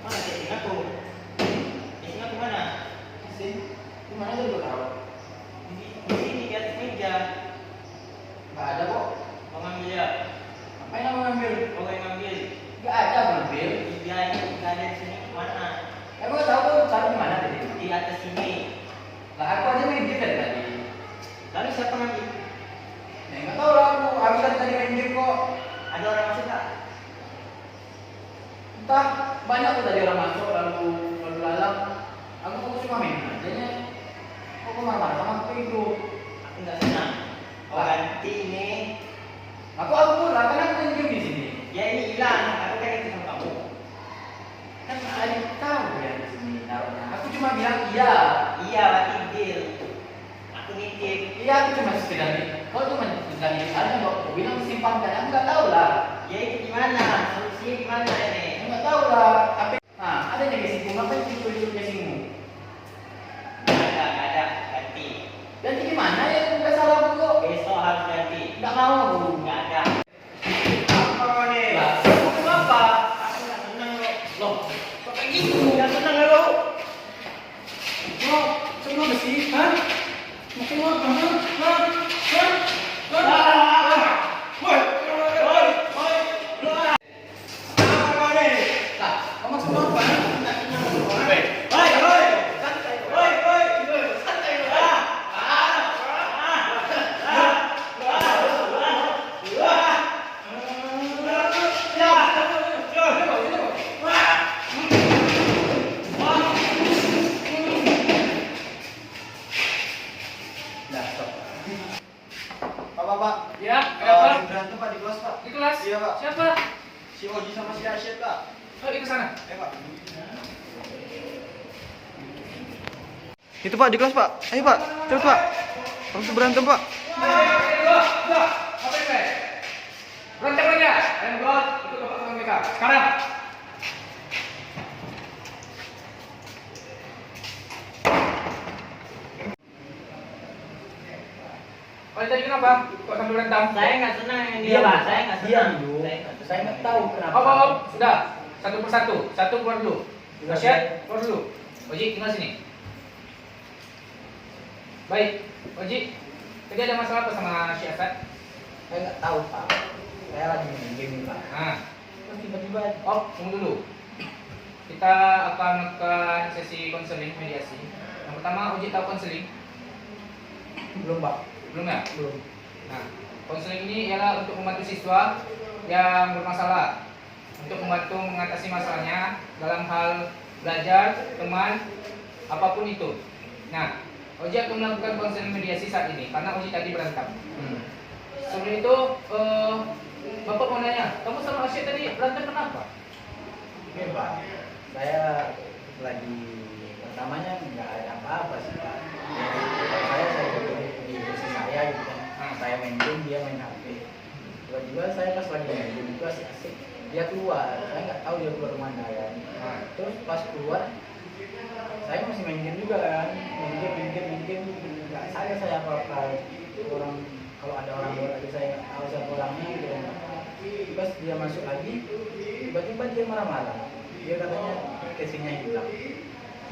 Mana casing aku? Casing aku mana? Sih, di mana tuh taruh? Di sini di atas meja. Nggak ada kok. Mau ngambil ya? Ngapain aku ngambil? Mau ngambil? Nggak ada aku ngambil. Iya, ini nggak ada di sini. Mana? Aku nggak tahu tuh taruh di mana tadi. Di atas sini. Lah aku aja main game dari tadi. Lalu siapa ngambil? Ya nggak tahu lah aku dari tadi main game kok. Ada orang masuk nggak? Entah banyak tuh tadi orang masuk lalu lalang. Aku cuma main aja. Kok marah-marah sama aku itu? Aku nggak senang. Oh, ganti ini. Aku pulang karena aku main game di sini. Ya ini hilang. Aku kan itu sama kamu. Kan ada tahu ya di sini taruhnya. Aku cuma bilang iya. Iya, berarti deal. Aku nitip. Iya aku cuma sekedar kau cuma sekedar aja kok. Kau bilang simpan kan? Aku nggak tahu lah. Ya itu gimana? Solusinya gimana ini? Aku nggak tahu lah. Apa? Nah ada nih casingmu. Ngapain itu casingmu? Nggak ada. Ganti. Ganti gimana ya? Nggak salah aku kok. Besok harus ganti. Nggak mau aku. Nggak ada. Apa nih? Lah, aku kenapa? Aku nggak senang loh. Loh, kok kayak gitu? Nggak senang lo. Lo, semua mesti, hah? Mau keluar mana? Hah? Hah? Hah? Woi, woi, woi, woi. Apa nih? Lah, kamu maksud apa? Nggak senang lo. Woi, woi, woi. Santai, woi, woi. Santai lo. Nah, stop. Pak. Ya, ada apa? Berantem Pak di kelas Pak. Di kelas? Iya Pak. Siapa? Si Oji sama si Asyid Pak. Oh, itu sana. Pak. Itu Pak di kelas Pak. Ayo Pak, cepet Pak. Harus berantem Pak. Dua. Apa itu? Berantem aja. Ayo ngobrol, ikut bapak sama mereka. Sekarang. Oh, tadi kenapa? Kok sambil berantem? Saya nggak senang yang dia, Pak. Saya nggak senang. Saya nggak tahu kenapa. Oh, sudah. Satu persatu. Satu keluar dulu. Asyad, keluar dulu. Oji, tinggal sini. Baik, Oji. Tadi ada masalah apa sama si Asad? Saya nggak tahu Pak. Saya lagi main game Pak. Nah, Terus tiba-tiba tunggu dulu. Kita akan melakukan sesi konseling mediasi. Yang pertama, Oji tahu konseling? belum Pak. Belum ya? Belum. Nah, konseling ini ialah untuk membantu siswa yang bermasalah, untuk membantu mengatasi masalahnya dalam hal belajar, teman, apapun itu. Nah, Oji akan melakukan konseling mediasi saat ini karena Oji tadi berantem. Sebelum itu, Bapak mau nanya, kamu sama Asyid tadi berantem kenapa? Oke Pak. Saya lagi pertamanya nggak ada apa-apa sih Pak. Saya di kursi saya gitu kan. Saya main game, dia main HP. Tiba-tiba saya pas lagi main game itu asik-asik. Dia keluar, saya nggak tahu dia keluar kemana kan. Terus pas keluar, saya masih main game juga kan. Main game. Nggak saya apa-apa. Orang kalau ada orang luar aja saya nggak tahu siapa orangnya gitu kan. Pas dia masuk lagi, tiba-tiba dia marah-marah. Dia katanya casingnya hilang.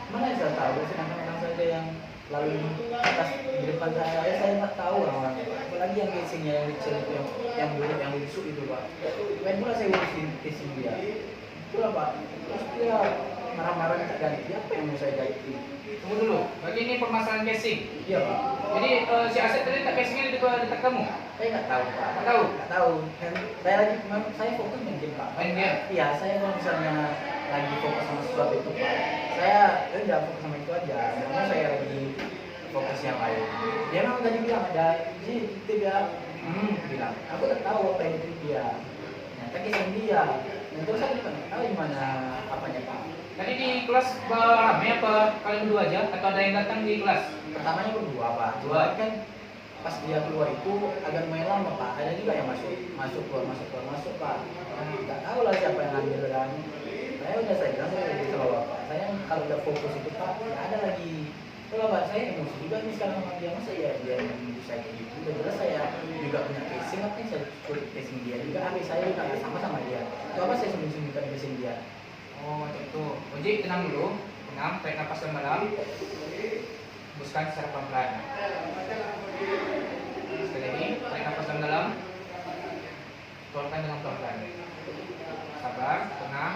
Mana saya tahu, sedangkan orang saja yang lalu atas di depan saya nggak tahu orang-orangnya. Apalagi yang casingnya yang kecil itu, yang buruk, yang busuk itu Pak. Main pula saya urusin casing dia. Itulah Pak. Terus dia marah-marah minta ganti. Apa yang mau saya ganti? Tunggu dulu, bagi ini permasalahan casing. Iya Pak. Jadi si Asyid tadi tak casingnya di dekat kamu? Saya nggak tahu Pak. Nggak tahu? Nggak tahu. Kan saya lagi saya fokus main game Pak. Main game? Iya, saya kalau misalnya lagi fokus sama sesuatu itu Pak, saya udah fokus sama itu aja. Karena saya lagi fokus yang lain. Dia memang tadi bilang ada titip ya. Bilang. Aku tak tahu apa yang titip dia. Ternyata kisah dia. Dan terus saya juga nggak tahu gimana apanya Pak. Tadi di kelas rame apa kalian berdua aja atau ada yang datang di kelas? Pertamanya berdua Pak. Dua. Kan pas dia keluar itu agak lumayan lama Pak. Ada juga yang masuk keluar Pak. Nggak tahu lah siapa yang ambil kan. Saya bilang saya lagi sama Bapak. Saya kalau udah fokus itu Pak, nggak ada lagi. Kalau Bapak saya emosi juga nih sekarang sama dia, masa ya dia bisa kayak gitu. Udah jelas saya juga punya casing, tapi saya ikut casing dia juga. Habis saya juga nggak sama dia. Coba saya sembunyikan casing dia. Oh, macam itu. Oji, tenang dulu. Tenang, tarik nafas dalam-dalam. Hembuskan secara pelan-pelan. Sekali lagi, tarik nafas dalam-dalam. Keluarkan dengan pelan-pelan. Sabar, tenang.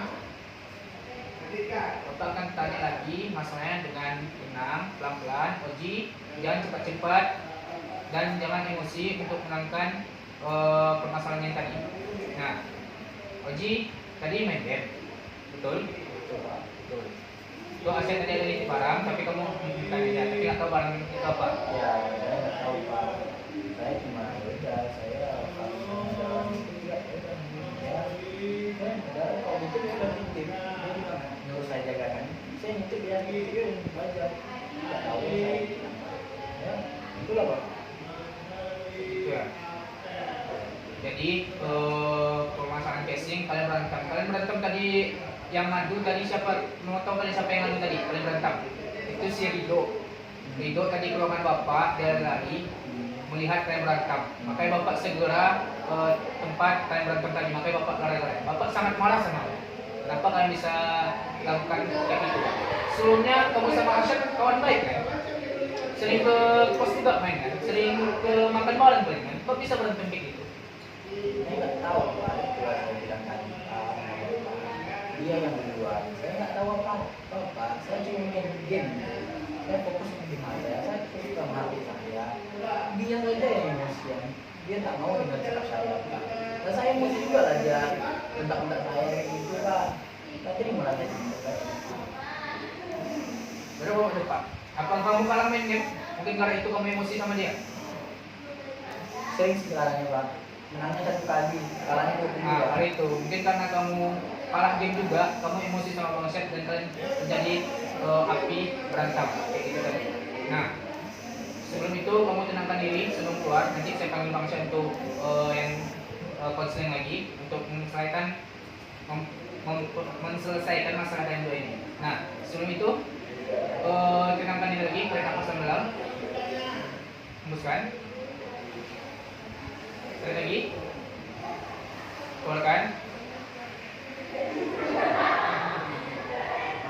Bapak akan tanya lagi masalahnya dengan tenang, pelan-pelan. Oji, jangan cepat-cepat dan jangan emosi untuk menangkan permasalahan yang tadi. Nah, Oji tadi main game, betul? Betul. Itu aset tadi ada di barang, tapi kamu minta dia, tapi nggak tahu barang itu apa. Ya, saya nggak tahu Pak. Saya cuma udah saya kalau jalan itu ya udah kalau gitu dia udah nitip. Dia nyuruh saya jagakan. Saya nitip ya aja. Nggak tahu saya. Ya, itulah Pak. Itu ya. Jadi permasalahan casing kalian berantem tadi yang ngadu tadi siapa? Mau tahu kalian siapa yang ngadu tadi? Kalian berantem. Itu si Rido tadi ke ruangan bapak, dia lari melihat kalian berantem. Makanya bapak segera ke tempat kalian berantem tadi. Makanya bapak lari-lari. Bapak sangat marah sama kalian. Kenapa kalian bisa lakukan kayak gitu? Sebelumnya kamu sama Arsyad kawan baik kan? Sering ke kos juga main kan? Sering ke makan malam paling kan? Kok bisa berantem kayak gitu? Saya nggak tahu Pak. Itulah saya bilang tadi Pak. Dia yang duluan. Saya nggak tahu apa Pak. Saya cuma main game. Saya fokus di game saya. Saya suka mati saya. Dia saja yang emosian. Dia tak mau dengar cakap saya Pak. Dan saya emosi juga lah dia bentak-bentak saya kayak gitu Pak. Kita terima lah tadi. Berapa Pak? Apa kamu kalah main game? Mungkin karena itu kamu emosi sama dia? Sering sih kalahnya Pak. Menangnya 1 kali, kalahnya 20 Nah, Pak. hari itu mungkin karena kamu kalah game juga, kamu emosi sama Bang Syed dan kalian menjadi api berantem kayak gitu tadi. Nah, sebelum itu kamu tenangkan diri sebelum keluar. Nanti saya panggil Bang Syed untuk yang konseling lagi untuk menyelesaikan masalah kalian dua ini. Nah, sebelum itu tenangkan diri lagi, tarik nafas dalam, hembuskan. Sekali lagi, keluarkan.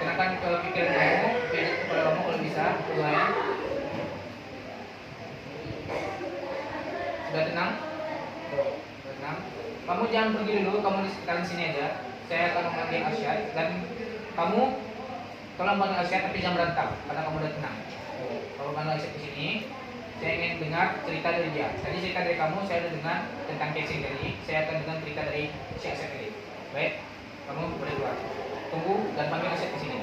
Tenangkan ke pikiran kamu, pijat kepala kamu kalau bisa, keluarkan. Sudah tenang? Sudah tenang. Kamu jangan pergi dulu, kamu di sekitaran sini aja. Saya akan memanggil Arsyad dan kamu tolong panggil Arsyad tapi jangan berantem karena kamu udah tenang. Kalau panggil Arsyad ke sini, saya ingin dengar cerita dari dia. Tadi cerita dari kamu, saya udah dengar tentang casing tadi. Saya akan dengar cerita dari si Arsyad tadi. Baik, kamu boleh keluar. Tunggu dan panggil Arsyad ke sini.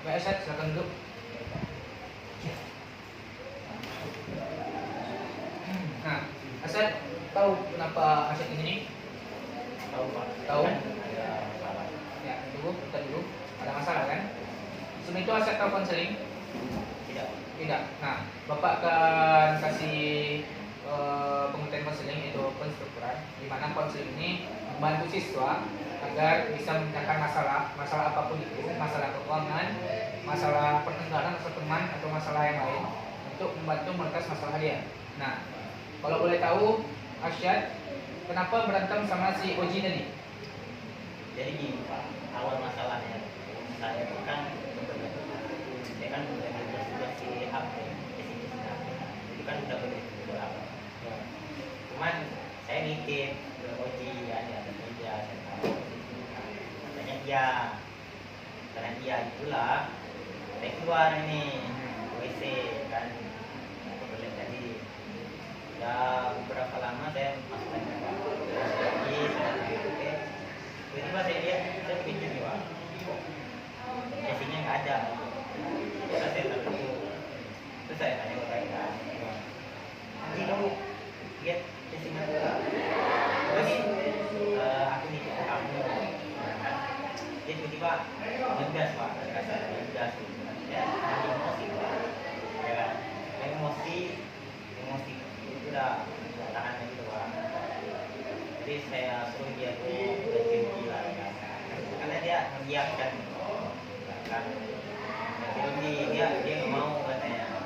Baik Arsyad, silakan duduk. Nah, Arsyad tahu kenapa Arsyad di sini? Tahu Pak. Tahu? Ada masalah. Ya, tunggu, kita dulu. Ada masalah kan? Sebelum itu Arsyad tahu konseling? Tidak. Tidak. Nah, Bapak akan kasih pengertian konseling yaitu penstrukturan, di mana konseling ini membantu siswa agar bisa memecahkan masalah apapun itu, masalah keuangan, masalah pertengkaran atau teman atau masalah yang lain untuk membantu meretas masalah dia. Nah, kalau boleh tahu, Arsyad, kenapa berantem sama si Oji tadi? Jadi gini Pak, awal masalahnya saya itu kan saya kan udah sudah si HP, itu kan udah beberapa. Cuman saya nitip ke Oji ya, dia ada meja, saya tahu. Katanya iya, karena iya itulah saya keluar ini WC kan, toilet tadi. Ya beberapa lama saya masuk lagi Pak. Lagi saya oke. Tiba-tiba saya lihat saya pikir nih Pak, casingnya nggak ada. Terus saya tertutup. Terus saya tanya ke mereka, ini kamu lihat casingnya nggak? Terus aku nitip ke kamu. Dia tiba-tiba ngegas Pak, kasar ngegas. Ya, emosi Pak. Ya, emosi itu udah tahan gitu Pak. Jadi saya suruh dia tuh berhenti gila ya. Karena dia mengiyakan kan. Jadi dia nggak mau katanya.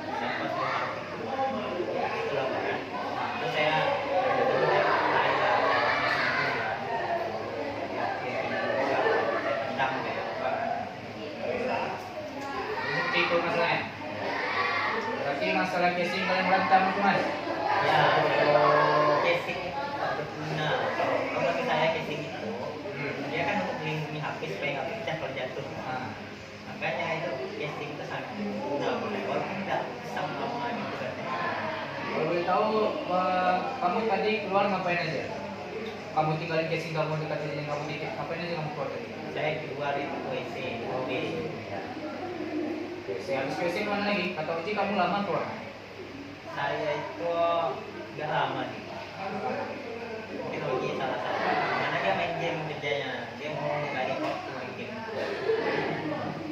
Saya pas mau itu berantem itu mas? Ya, casing itu tak berguna. Kalau bagi saya casing itu, dia kan untuk melindungi HP supaya nggak pecah kalau jatuh. Nah, Makanya itu casing itu sangat berguna. Walaupun tidak sama lama gitu kan. kalau boleh tahu kamu tadi keluar ngapain aja? Kamu tinggalin casing kamu dekat sini kamu titip, ngapain aja kamu keluar tadi? Saya keluar itu WC, ya. WC, habis WC mana lagi? Kata Uci kamu lama keluar? Saya itu nggak lama nih. Mungkin Oji salah satu. Karena dia main game kerjanya, dia mau nggak waktu main game.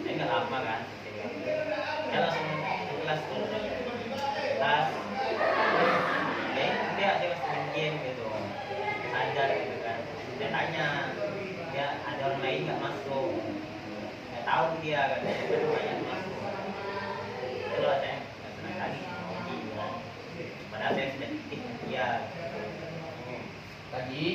Saya nggak lama kan. Saya langsung ke kelas tuh. Kelas. Ya dia masih main game gitu. Sadar gitu kan. Saya tanya, dia ada orang lain nggak masuk? Nggak tahu dia katanya kan banyak masuk. Lalu saya nggak senang kali. Padahal saya sudah titip dia. Tadi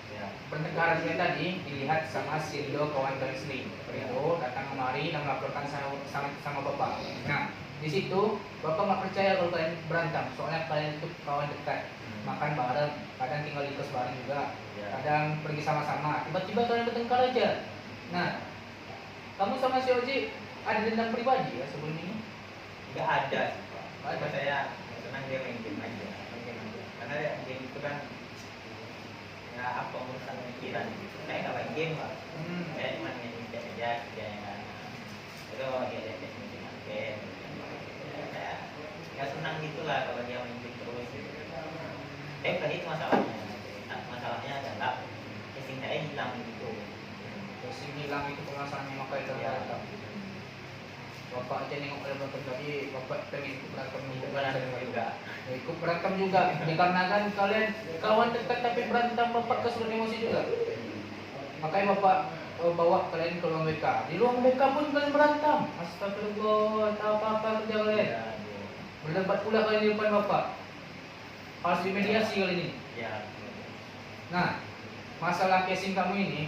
Ya. pertengkaran saya tadi dilihat sama si Rido kawan dari Sri. Rido datang kemari dan melaporkan sama bapak. Nah, di situ bapak nggak percaya kalau kalian berantem, soalnya kalian itu kawan dekat, makan bareng, kadang tinggal di kos bareng juga, Ya. kadang pergi sama-sama. Tiba-tiba kalian bertengkar aja. Nah, kamu sama si Oji ada dendam pribadi ya sebelum ini? Nggak ada sih, Pak. Nggak ada. Cuma saya senang dia main game aja. Karena game itu kan ya apa urusan pikiran. Saya nggak main game, Pak. Saya cuma main game aja kerjanya kan. Itu dia main game. Ya, saya nggak senang gitulah kalau dia main game terus. Gitu. Tapi bukan itu masalahnya. Nah, masalahnya adalah casing saya hilang gitu. Terus hilang itu permasalahannya maka itu Ya. berantem. Bapak aja nengok kalian berantem tadi, bapak pengen ikut berantem Itu berantem juga. Ya, ikut berantem juga, dikarenakan kalian kawan dekat tapi berantem, bapak kesulitan emosi juga. Makanya bapak bawa kalian ke ruang BK. Di ruang BK pun kalian berantem. Astagfirullah, tak apa-apa kerja kalian. Ya, Berdebat pula kalian di depan bapak. Harus dimediasi kali ini. ya. Nah, masalah casing kamu ini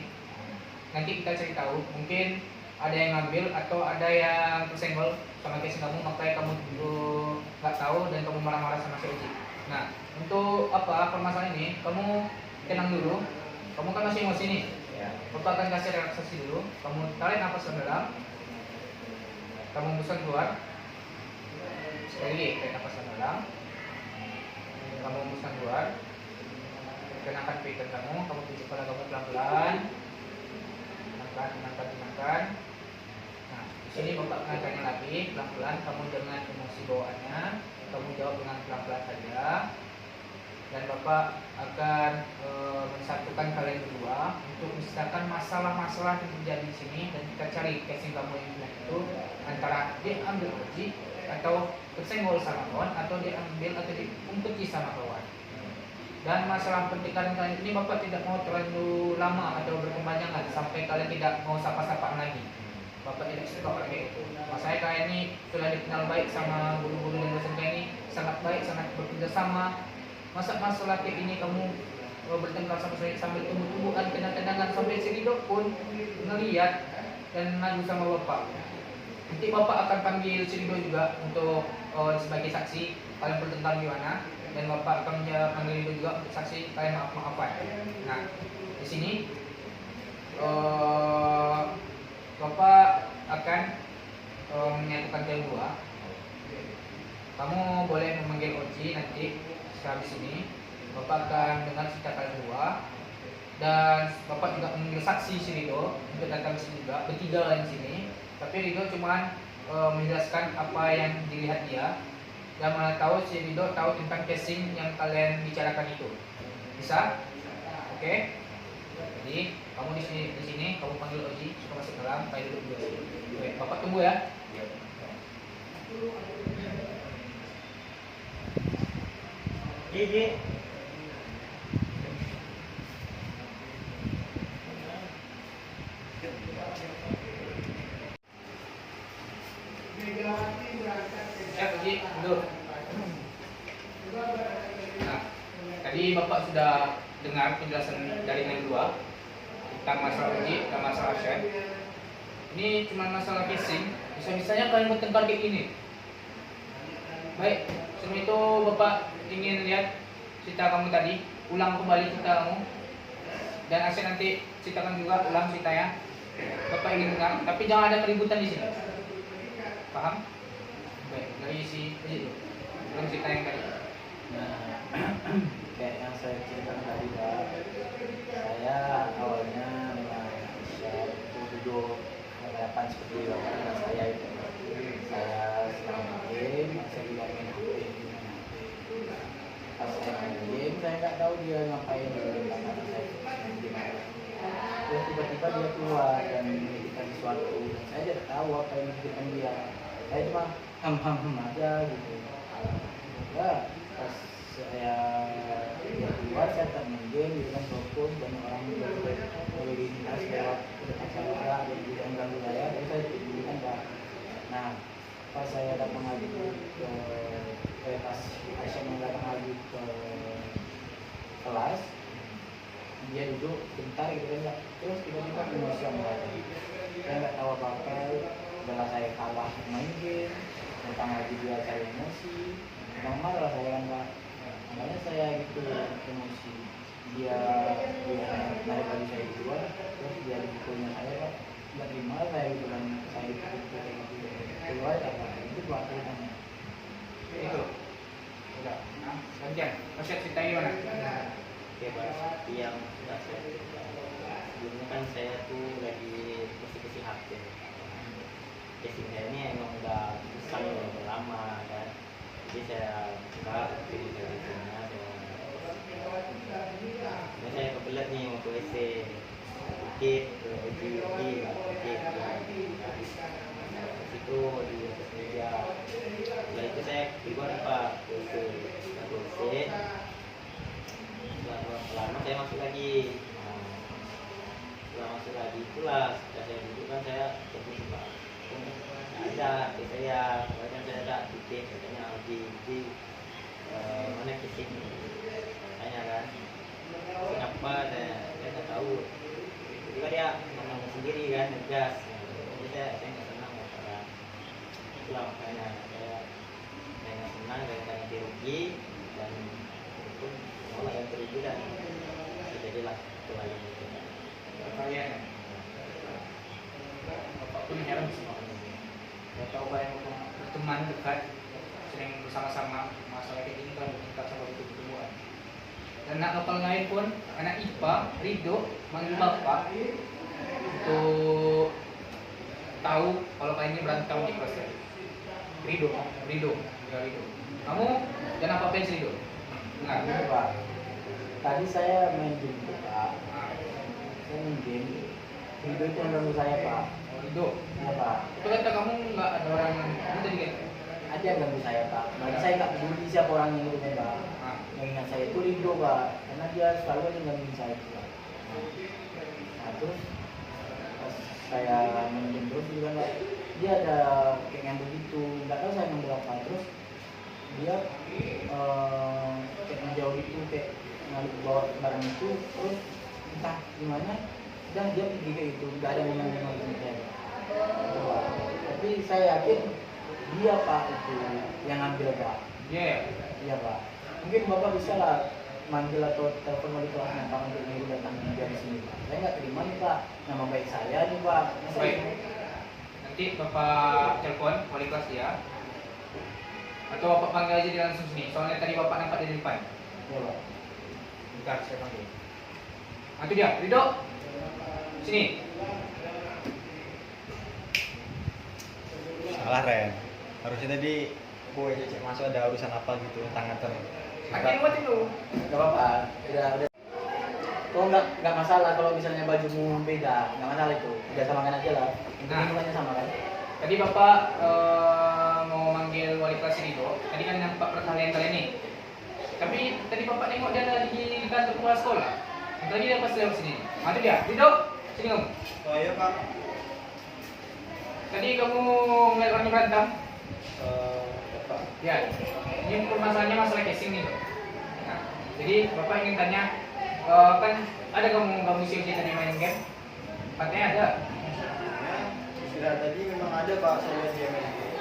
nanti kita cari tahu. Mungkin ada yang ngambil atau ada yang tersenggol sama casing kamu, makanya kamu nggak tahu dan kamu marah-marah sama si Oji. Nah, untuk apa permasalahan ini, kamu tenang dulu. Kamu kan masih emosi nih. Ya. Bapak akan kasih relaksasi dulu. Kamu tarik nafas dalam. Kamu hembuskan keluar. Sekali lagi, tarik nafas dalam. Kamu hembuskan keluar. Kenakan pikiran kamu. Kamu tuju kepala kamu pelan-pelan. Tenangkan. Nah, di sini bapak mengangkatnya lagi pelan-pelan. Kamu jangan emosi bawaannya. Kamu jawab dengan pelan-pelan saja. Dan bapak akan mensatukan kalian berdua untuk misalkan masalah-masalah yang terjadi di sini dan kita cari casing kamu yang bilang itu antara dia ambil Oji atau tersenggol sama kawan atau dia ambil atau diumpeti sama kawan. Dan masalah pertengkaran kalian ini bapak tidak mau terlalu lama atau berkepanjangan sampai kalian tidak mau sapa-sapaan lagi. Bapak tidak suka pakai itu. Masanya kalian ini sudah dikenal baik sama guru-guru dan dosen kalian ini, sangat baik, sangat bekerja sama. Masa masalah kayak ini kamu bertengkar sama saya sambil tumbuh-tumbuhan, kenang-kenangan sampai si Rido pun ngeliat dan ngadu sama bapak. Nanti bapak akan panggil si Rido juga untuk sebagai saksi kalian bertengkar gimana, dan bapak akan panggil Rido juga untuk saksi kalian maaf-maafan. Nah, di sini bapak akan menyatukan kalian dua. Kamu boleh memanggil Oji nanti. Habis ini bapak akan dengar cerita kalian dua dan bapak juga memanggil saksi si Rido untuk datang ke sini juga, bertiga lain sini. Tapi Rido cuma menjelaskan apa yang dilihat dia dan mana tahu si Rido tahu tentang casing yang kalian bicarakan itu. Bisa? Oke? Jadi kamu di sini kamu panggil Oji supaya masuk dalam, kayak duduk dulu. Oke, bapak tunggu ya. Gigi. Oji, duduk. Nah, tadi bapak sudah dengar penjelasan dari yang kedua tentang masalah Oji dan masalah Syed. Ini cuma masalah casing. Bisa-bisanya kalian bertengkar kayak gini. Baik, sebelum itu Bapak ingin lihat cerita kamu tadi, ulang kembali cerita kamu. Dan Asyik nanti ceritakan juga ulang ceritanya. Bapak ingin dengar, tapi jangan ada keributan di sini. Paham? Baik, dari si Aji dulu. Ulang cerita yang tadi. Nah, kayak yang saya ceritakan tadi Pak, saya awalnya dengan Aisyah itu duduk hadapan seperti bapak dengan saya itu. Saya sedang main game, saya juga main HP. Pas saya main game, saya nggak tahu dia ngapain di belakang saya main game. Terus tiba-tiba dia keluar dan menitipkan sesuatu. Saya tidak tahu apa yang dititipkan dia. Saya cuma ham aja gitu. Ya, pas saya dia keluar, saya tak main game gitu kan, fokus banyak orang boleh lintas lewat depan saya, dan juga yang ganggu saya, jadi saya dulu kan Pak. Nah, pas saya datang lagi ke pas Aisyah yang datang lagi ke kelas, dia duduk bentar gitu kan Pak. Terus tiba-tiba emosi mulai. Saya nggak tahu apa-apa, setelah saya kalah main game, datang lagi dia saya emosi. Bang marah saya kan Pak, makanya saya gitu emosi. Dia narik baju saya keluar, terus dia dipukulnya saya Pak, nggak terima saya gitu kan, saya dipukul gitu keluar apa itu Pak ceritanya. Itu. Udah. Nah, gantian. Asyik cerita gimana? Oke Pak, seperti yang sudah saya ceritakan. Sebelumnya kan saya tuh lagi bersih-bersih HP. Casing saya ini emang udah besar udah lama kan. Jadi saya buka video saya saya kebelet nih mau ke WC dikit ke uji situ di atas meja. Setelah itu saya keluar Pak ke WC. Lama saya masuk lagi. Setelah masuk lagi itulah setelah saya duduk kan saya jadi Pak ada di saya, kemudian saya ada titik katanya di mana titik tanya kan kenapa saya nggak tahu, juga dia ngomong sendiri kan ngegas, jadi saya nggak senang karena itulah makanya saya nggak senang karena dia rugi dan itu malah yang rugi dan jadilah kembali itu Kalian. Bapak pun heran semua. Saya tahu banyak berteman dekat, sering bersama-sama masalah kayak gini kan kita sama betul-betulan. Dan anak kapal lain pun, anak IPA, Rido, manggil bapak untuk tahu kalau kalian ini berantem di kelas tadi. Rido. Kamu jangan apa-apain si Rido. Nah, ini Pak, tadi saya main game itu Pak, saya main game, video itu yang ganggu saya Pak. Rido. Ya Pak, Itu kata kamu nggak ada orang itu tadi kan? ada yang ganggu saya Pak. Nah, saya nggak peduli siapa orangnya itu kan Pak. Nah, Yang ingat saya itu Rido Pak, karena dia selalu aja gangguin saya Pak. Nah terus pas saya main game terus juga Pak, dia ada kayak ngambil gitu, nggak tahu saya ngambil apa. Terus dia kayak ngejauh gitu, kayak ngambil bawa barang itu, terus entah gimana, dan dia pergi kayak gitu, nggak ada ngomong-ngomong sama saya Pak. Gitu, Pak. Tapi saya yakin dia Pak itu yang ngambil Pak. yeah. Iya Pak. Mungkin Bapak bisa lah manggil atau telepon wali kelasnya Pak untuk nyuruh datang dia di sini Pak. Saya nggak terima nih Pak, nama baik saya nih Pak. Masa Baik. ini? Nanti Bapak telepon wali kelas dia. Atau Bapak panggil aja dia langsung sini. Soalnya tadi Bapak nampak dia di depan. Iya Pak. Bentar, saya panggil. Nah, itu dia, Rido. Sini. Salah Ren. Harusnya tadi gue cek masuk ada urusan apa gitu tangan ter. Akhirnya buat itu. Nggak apa-apa. Udah. Kalau nggak masalah kalau misalnya bajumu beda, nggak masalah itu. Udah samakan aja lah. Nah. Mukanya sama kan? Tadi Bapak mau manggil wali kelas Rido. Tadi kan nampak perkalian kalian nih. Tapi tadi Bapak nengok dia ada di kantor kepala sekolah. Tadi dia pas lewat sini. Nah, itu dia, Rido. Sini kamu. Oh iya Pak. Tadi kamu ngeliat orang berantem? Bapak. Ya, ini permasalahannya masalah casing nih. Nah, jadi Bapak ingin tanya, kan ada kamu si Uci tadi main game? Katanya ada. Istilah tadi memang ada Pak, saya lihat dia main game.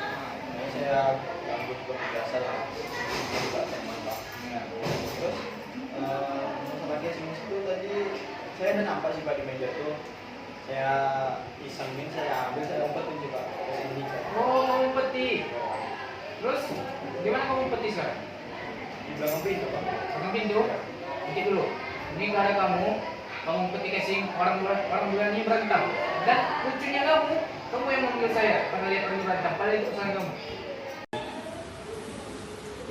Saya ganggu seperti biasa lah. Juga teman pak. Terus masalah casing itu tadi saya ada nampak sih pak di meja tuh. Saya isengin, saya ambil, saya umpetin sih pak ke sini. Oh, umpeti. Terus gimana kamu umpeti sekarang? Di belakang pintu pak. Belakang pintu. Nanti dulu. Ini nggak ada kamu umpeti casing orang berani berantem. Dan lucunya kamu yang memanggil saya karena lihat orang berantem. Padahal itu kesalahan kamu.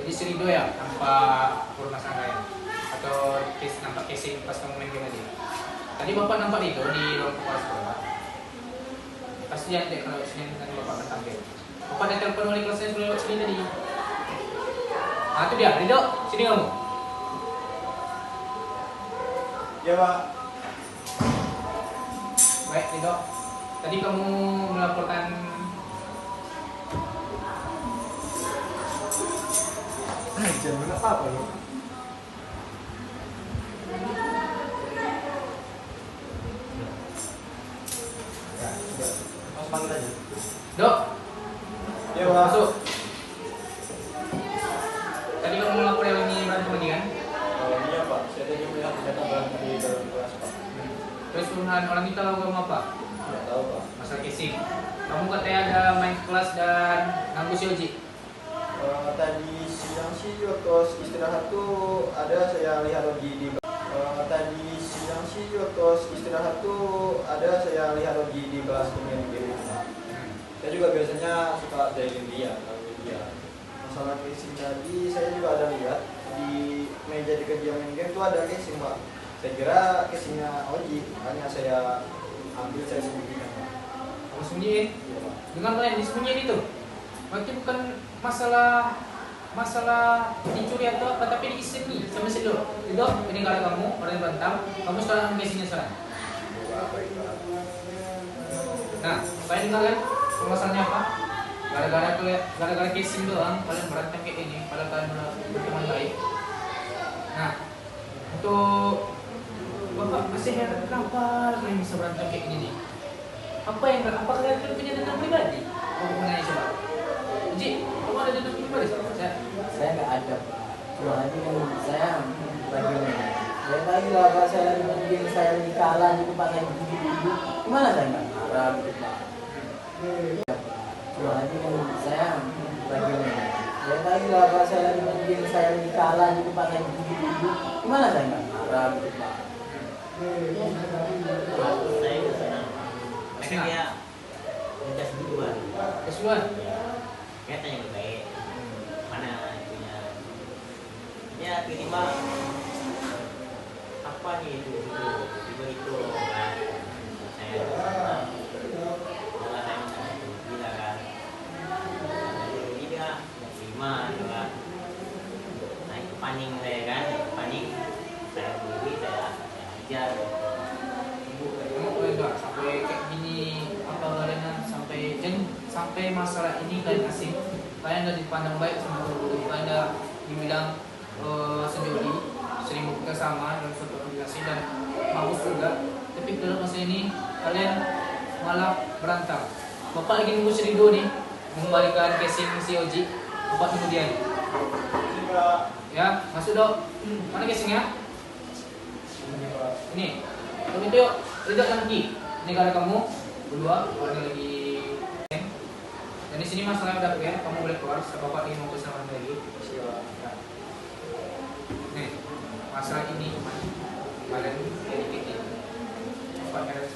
Jadi Serido ya nampak permasalahan kalian atau nampak casing pas kamu main game tadi. Tadi bapak nampak itu di ruang kepala sekolah. Pasti ada kalau Senin nanti bapak akan tampil. Bapak ada telepon wali kelasnya sudah lewat sini tadi. Ah itu dia, Rido, sini kamu. Ya pak. Baik Rido, tadi kamu melaporkan Jangan apa lo? Ya, sudah. Langsung panggil aja. Dok, Ya pak. masuk. Tadi kamu melapor yang ini berantem lagi kan? Iya pak, saya tadi melihat ternyata berantem di dalam kelas pak. Terus turunan orang kita tahu kamu apa? Tidak tahu pak. Masalah casing. Kamu katanya ada main kelas dan ganggu si Oji. Tadi siang sih waktu istirahat tuh ada saya lihat Oji di tadi siang sih waktu istirahat tuh ada saya lihat Oji di kelas main game. Saya juga biasanya suka jahilin dia, kalau dia. Masalah casing tadi saya juga ada lihat di meja di kerja main game tuh ada casing pak. Saya kira casingnya Oji, makanya saya ambil, saya sembunyikan pak. Kamu sembunyiin? Iya pak. Dengan kalian disembunyiin itu? Berarti bukan masalah dicuri atau apa, tapi diiseni sama si Rido. Rido, ini kalau kamu orang berantem, kamu sekarang ambil casingnya sekarang. Nah, kalian dengar kan permasalahannya apa? Gara-gara casing doang kalian berantem kayak ini, padahal kalian berteman baik. Nah, untuk bapak masih heran kenapa kalian bisa berantem kayak gini nih? Apa kalian punya dendam pribadi? Mau mengenai coba. Ji, kamu ada dendam pribadi sama saya? Saya nggak ada pak, cuma lagi kan saya lagi main. Ya lagi lah pak, saya lagi main game, saya lagi kalah gitu pak, saya gitu. Gimana saya nggak marah gitu pak? Ya pak, cuma lagi kan saya lagi main. Ya lagi lah pak, saya lagi main game, saya lagi kalah gitu pak, saya gitu. Gimana saya nggak marah gitu pak? Kalau saya itu senang. Mereka dia menjas duluan. Keseluruhan? Dia tanya baik. Mana itunya? Ya tiba-tiba apa nih tiba itu kan saya malah saya minta itu gila kan. Jadi dia nggak terima gitu kan. Nah itu panik saya kan, panik saya berdiri saya ajar. Kamu boleh nggak sampai kayak gini apa kalian sampai masalah ini kalian asing, kalian udah dipandang baik sama guru, kalian udah dibilang sejoli, sering bekerja sama dalam suatu organisasi dan bagus juga, tapi dalam masa ini kalian malah berantem. Bapak lagi nunggu si Rido nih mengembalikan casing si Oji. Bapak tunggu dia nih. Ya, masuk dok. Mana casingnya? Ini. Tunggu itu yuk. Rido dan Ki. Ini gara kamu berdua keluarga lagi. Dan di sini masalahnya udah clear, kamu boleh keluar. Bapak lagi mau bersama lagi. Ya. Nih, masalah ini kalian dikit-dikit. Bapak kalian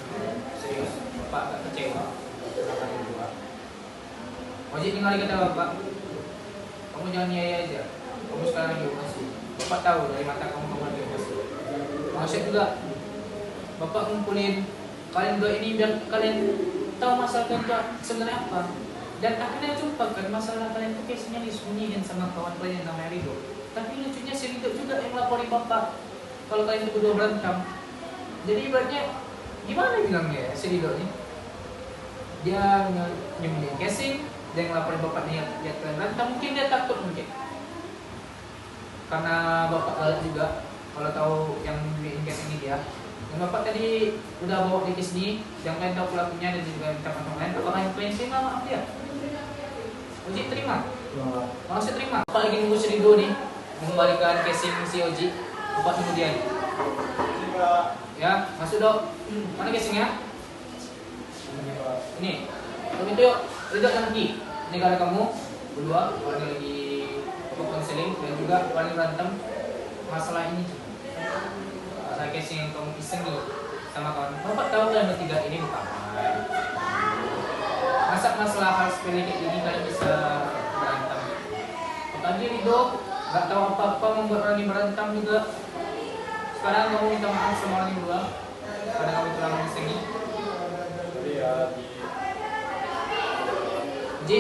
serius. Bapak agak kecewa. Bapak yang berdua. Oji tinggal kata bapak. Kamu jangan iya aja. Kamu sekarang lagi operasi. Bapak tahu dari mata kamu lagi operasi. Maksud juga bapak ngumpulin kalian dua ini biar kalian tahu masalah kalian itu sebenarnya apa. Dan akhirnya jumpa kan masalah kalian itu case-nya disembunyiin sama kawan kalian yang namanya Rido. Tapi lucunya si Rido juga yang lapori bapak kalau kalian itu berdua berantem. Jadi ibaratnya gimana bilangnya ya si Rido ini? Dia nyembunyiin casing, dia ngelaporin bapak lihat kalian berantem, mungkin dia takut mungkin. Karena bapak galak juga kalau tahu yang nyembunyiin casing ini dia. Dan bapak tadi udah bawa di case ini, yang kalian tahu pelakunya dan juga minta bantuan kalian. Apakah kalian terima maaf dia? Uji terima? Pak. Langsung terima. Bapak lagi nunggu si Rido nih mengembalikan casing si Oji. Bapak tunggu dia. Ya, masuk dok. Mana casingnya? Ini. Kalau itu yuk, Rido dan Ki. Ini kalau kamu berdua lagi konseling dan juga paling berantem masalah ini. Masalah casing yang kamu isengi sama kawan. Bapak tahu kalian bertiga ini bukan masa masalah hal sepele kayak gini kalian bisa berantem. Tadi Rido nggak tahu apa-apa membuat orang ini berantem juga. Sekarang kamu minta maaf sama orang ini berdua karena kamu telah mengisengi. Ji,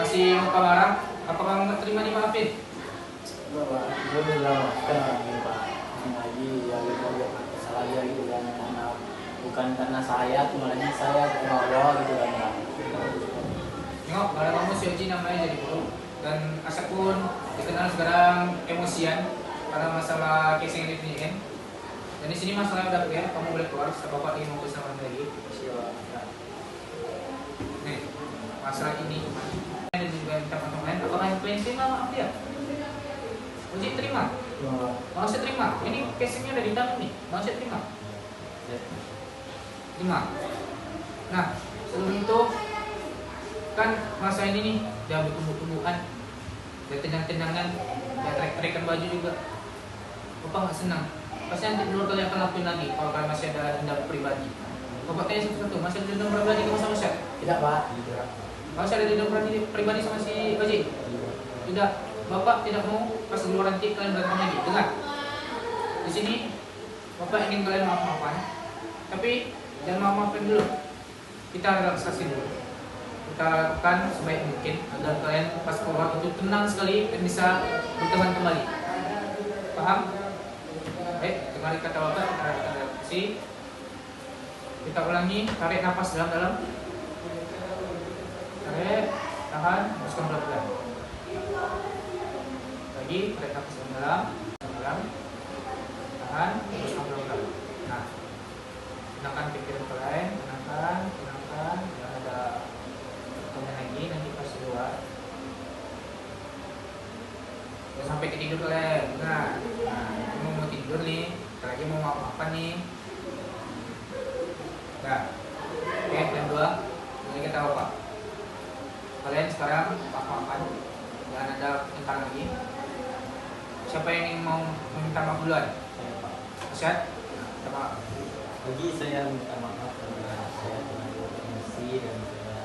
masih muka marah? Apa kamu nggak terima dimaafin? Enggak Pak, gue udah maafkan orang ini Pak. Ini lagi ya gitu salah dia gitu kan, karena bukan karena saya, malah saya ke bawah gitu kan Pak. Tengok, kalau kamu si Oji namanya jadi buruk dan Asep pun dikenal sekarang emosian karena masalah casing yang ditunjukin. Dan di sini masalahnya udah clear, kamu boleh keluar. Setelah bapak ingin mau bersama lagi. Nih, masalah ini dan juga minta maaf. Apakah yang pengen terima maaf dia? Oji terima. Mau saya terima. Ini casingnya udah di tangan nih. Mau saya terima. Terima. Nah, sebelum itu kan masa ini nih udah bertumbuh-tumbuhan, udah tenang-tenangan, udah trek-trekan baju juga. Bapak nggak senang. Pasti nanti dulu kalian akan lakuin lagi kalau kalian masih ada dendam pribadi. Bapak tanya satu-satu, masih ada dendam pribadi kamu sama Syed? Tidak Pak. Masih ada dendam pribadi sama si Oji? Tidak. Bapak tidak mau pas di luar nanti kalian berantem lagi. Dengar. Di sini Bapak ingin kalian maaf-maafan, tapi jangan maaf-maafin dulu. Kita relaksasi dulu. Kita lakukan sebaik mungkin agar kalian pas keluar itu tenang sekali dan bisa berteman kembali. Paham? Baik, dengar kata Bapak, kita relaksasi. Kita ulangi, tarik nafas dalam-dalam. Tarik, tahan, teruskan pelan-pelan. Lagi, tarik nafas dalam-dalam. Tahan, teruskan pelan-pelan. Nah, tenangkan pikiran kalian, tenangkan, jangan ada komen lagi nanti pas keluar. Jangan sampai ketidur kalian. Nah, kamu mau tidur nih, lagi mau apa nih? Nah, oke, yang dua, ini kita apa? Kalian sekarang maaf-maafan, jangan ada tentang lagi. Siapa yang ingin mau meminta maaf duluan? Asyad? Minta maaf. Bagi saya minta maaf karena saya telah beremosi dan saya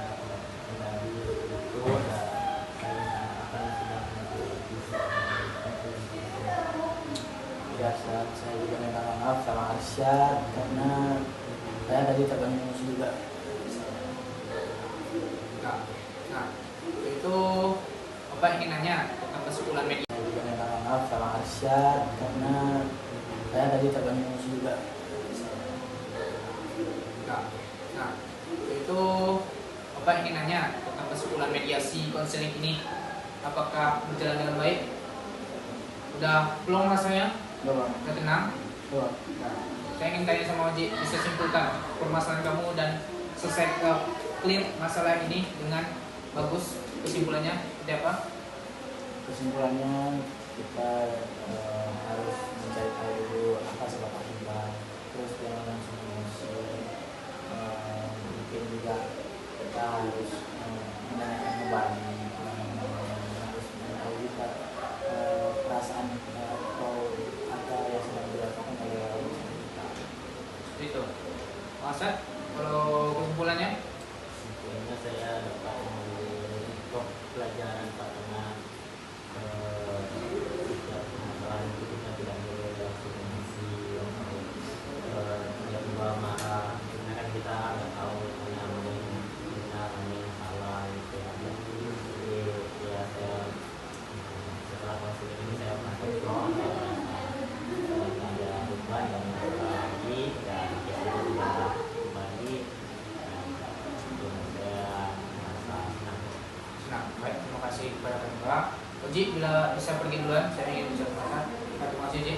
mengendali itu dan saya akan sudah Ya, saya juga minta maaf sama Arsyad karena saya tadi terbanyak emosi juga. Nah, itu Bapak ingin nanya tentang kesimpulan media. Saya juga minta maaf sama Arsyad karena saya tadi terbanyak emosi juga. Nah, itu Bapak ingin nanya tentang kesimpulan mediasi konseling ini, apakah berjalan dengan baik? Udah plong rasanya? Enggak, Udah tenang? Pak. Nah, saya ingin tanya sama Oji, bisa simpulkan permasalahan kamu dan selesai clear masalah ini dengan bagus. Kesimpulannya seperti apa? Kesimpulannya kita harus mencari tahu dulu apa sebab akibat, terus jangan langsung emosi. Mungkin juga kita harus menanyakan kembali, harus mengetahui juga perasaan kita atau apa yang sedang dirasakan oleh orang kita. Seperti itu. Masa kalau kesimpulannya? sebetulnya saya dapat mengambil pelajaran karena setiap permasalahan itu kita tidak boleh langsung emosi atau tiba-tiba marah karena kan kita nggak tahu mana yang benar mana yang salah gitu ya. Jadi ya saya setelah konseling ini saya merasa plong, saya merasa ada beban dan lagi dan kita sudah kembali. Nah, baik, terima kasih kepada Pak. Oji, bila bisa pergi duluan, saya ingin bicara sama terima kasih Oji.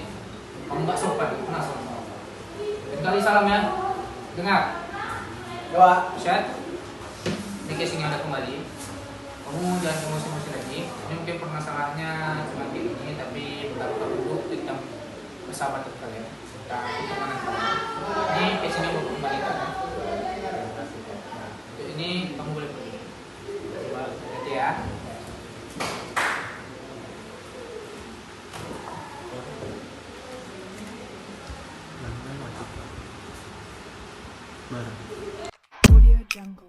Kamu nggak sopan, pernah sopan. Dan kali salam ya. Dengar, Doa. Syed. Ini casing yang ada kembali. Kamu jangan emosi-emosi lagi. Ini mungkin permasalahannya cuma kayak ini, tapi beberapa bentuk tentang persahabatan kalian, tentang hubungan kalian. Ini ke sini mau kembalikan. Nah, untuk ini kamu boleh pergi. Coba hati ya. Audio Jungle.